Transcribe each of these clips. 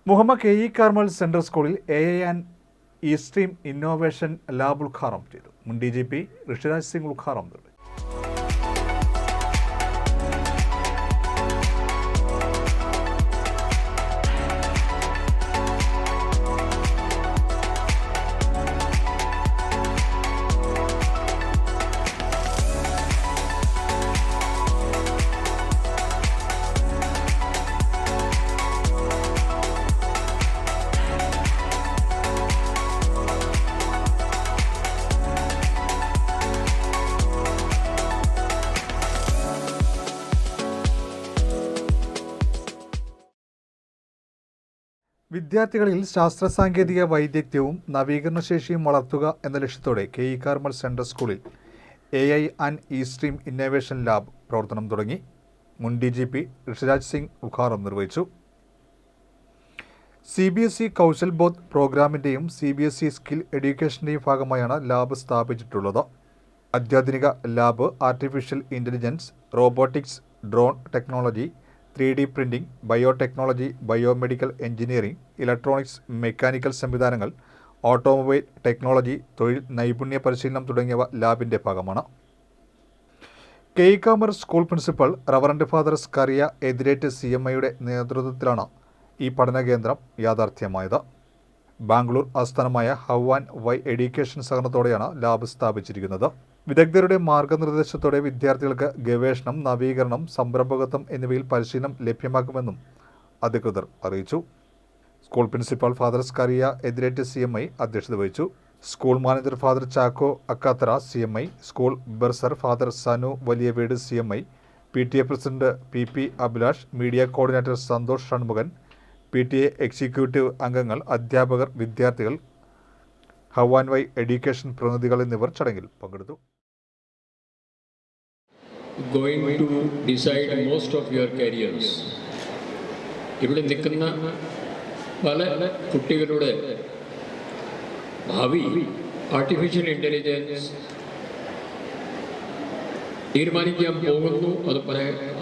Muhammad K E Carmel central സ്കൂളിൽ AI and E-Stream innovation lab ഉദ്ഘാടനം ചെയ്തു. മുൻ DGP ഋഷിരാജ് സിംഗ് ഉദ്ഘാടനം നിർവഹിച്ചു. വിദ്യാർത്ഥികളിൽ ശാസ്ത്ര സാങ്കേതിക വൈദഗ്ധ്യവും നവീകരണശേഷിയും വളർത്തുക എന്ന ലക്ഷ്യത്തോടെ കെ ഇ കാർമൽ സെൻട്രൽ സ്കൂളിൽ AI and E-Stream innovation lab പ്രവർത്തനം തുടങ്ങി. മുൻ DGP ഋഷിരാജ് സിംഗ് ഉദ്ഘാടനം നിർവഹിച്ചു. CBSE കൗശൽ ബോധ് പ്രോഗ്രാമിൻ്റെയും CBSE സ്കിൽ എഡ്യൂക്കേഷൻ്റെയും ഭാഗമായാണ് ലാബ് സ്ഥാപിച്ചിട്ടുള്ളത്. അത്യാധുനിക lab artificial intelligence, robotics, drone technology, 3D printing, biotechnology, biomedical engineering, electronics, mechanical സംവിധാനങ്ങൾ, ഓട്ടോമൊബൈൽ ടെക്നോളജി, തൊഴിൽ നൈപുണ്യ പരിശീലനം തുടങ്ങിയവ ലാബിൻ്റെ ഭാഗമാണ്. K E Carmel school principal reverend father Skaria Ethirett CMIയുടെ നേതൃത്വത്തിലാണ് ഈ പഠന കേന്ദ്രം യാഥാർത്ഥ്യമായത്. ബാംഗ്ലൂർ ആസ്ഥാനമായ ഹൗ ആൻഡ് വൈ എഡ്യൂക്കേഷൻ സഹകരണത്തോടെയാണ് ലാബ് സ്ഥാപിച്ചിരിക്കുന്നത്. വിദഗ്ധരുടെ മാർഗനിർദ്ദേശത്തോടെ വിദ്യാർത്ഥികൾക്ക് ഗവേഷണം, നവീകരണം, സംരംഭകത്വം എന്നിവയിൽ പരിശീലനം ലഭ്യമാക്കുമെന്നും അധികൃതർ അറിയിച്ചു. School principal father Skaria Ethirett CMI അധ്യക്ഷത വഹിച്ചു. School manager father Chacko Akkathra CMI, school bursar father Sanu Valiya Veedu CMI, PTA president PP Abhilash, media coordinator Santhosh Shanmukhan, PTA executive അംഗങ്ങൾ, അധ്യാപകർ, വിദ്യാർത്ഥികൾ, ഹൗ ആൻഡ് വൈ എഡ്യൂക്കേഷൻ പ്രതിനിധികൾ എന്നിവർ ചടങ്ങിൽ പങ്കെടുത്തു. Going to decide most of your careers. ഇവിടെ നിൽക്കുന്ന പല കുട്ടികളുടെ ഭാവി ആർട്ടിഫിഷ്യൽ ഇൻ്റലിജൻസ് തീരുമാനിക്കാൻ പോകുന്നു.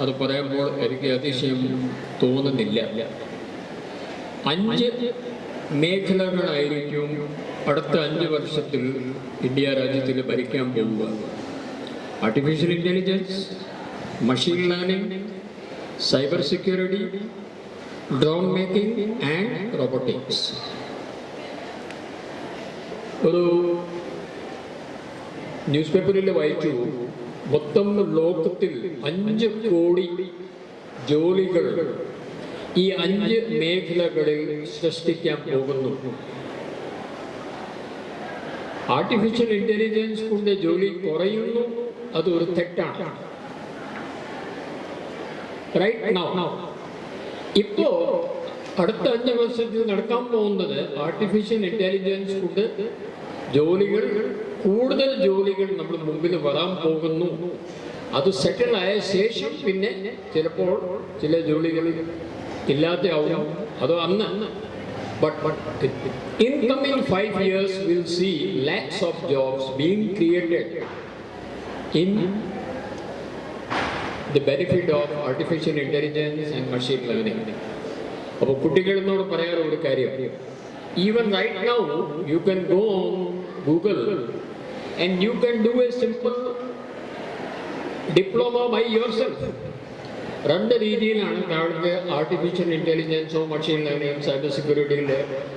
അത് പറയുമ്പോൾ എനിക്ക് അതിശയം തോന്നുന്നില്ല. 5 മേഖലകളായിരിക്കും അടുത്ത 5 വർഷത്തിൽ ഇന്ത്യ രാജ്യത്തിൽ ഭരിക്കാൻ പോവുക. Artificial intelligence, machine learning, cyber security, drone making and robotics. ഒരു ന്യൂസ് പേപ്പറിൽ വായിച്ചു, മൊത്തം ലോകത്തിൽ 5 കോടി ജോലികൾ ഈ 5 മേഖലകളിൽ സൃഷ്ടിക്കാൻ പോകുന്നു. ആർട്ടിഫിഷ്യൽ ഇൻ്റലിജൻസ് കൊണ്ട് ജോലി കുറയുന്നു, അതൊരു തെറ്റാണ്. റൈറ്റ് നൗ ഇപ്പോൾ അടുത്ത 5 വർഷത്തിൽ നടക്കാൻ പോകുന്നത് ആർട്ടിഫിഷ്യൽ ഇൻ്റലിജൻസ് കൊണ്ട് കൂടുതൽ ജോലികൾ നമ്മുടെ മുമ്പിൽ വരാൻ പോകുന്നു. അത് സെറ്റിലായ ശേഷം പിന്നെ ചിലപ്പോൾ ചില ജോലികൾ ഇല്ലാതെയാവും. അത് അന്ന്. But in coming 5 years, we'll see lakhs of jobs being created in the benefit of artificial intelligence and machine learning. അപ്പോൾ കുട്ടികളെന്നോട് പറയാറ് ഒരു കാര്യം, even right now you can go on Google and you can do a simple diploma by yourself. 2 രീതിയിലാണ് താഴത്തെ artificial ഇൻ്റലിജൻസോ machine learning, cyber സെക്യൂരിറ്റിയിൽ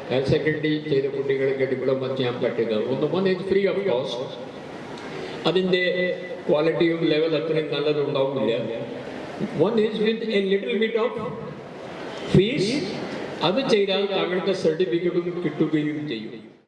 higher secondary ചെയ്ത കുട്ടികൾക്ക് ഡിപ്ലോമ ചെയ്യാൻ പറ്റുക. ഒന്ന് ഇത് ഫ്രീ ഓഫ് കോസ്റ്റ്, അതിൻ്റെ ക്വാളിറ്റിയും ലെവൽ അത്രയും നല്ലതുണ്ടാവില്ല. One is with a little bit of fees. അത് ചെയ്താൽ താങ്കൾക്ക് സർട്ടിഫിക്കറ്റും കിട്ടുകയും ചെയ്യും.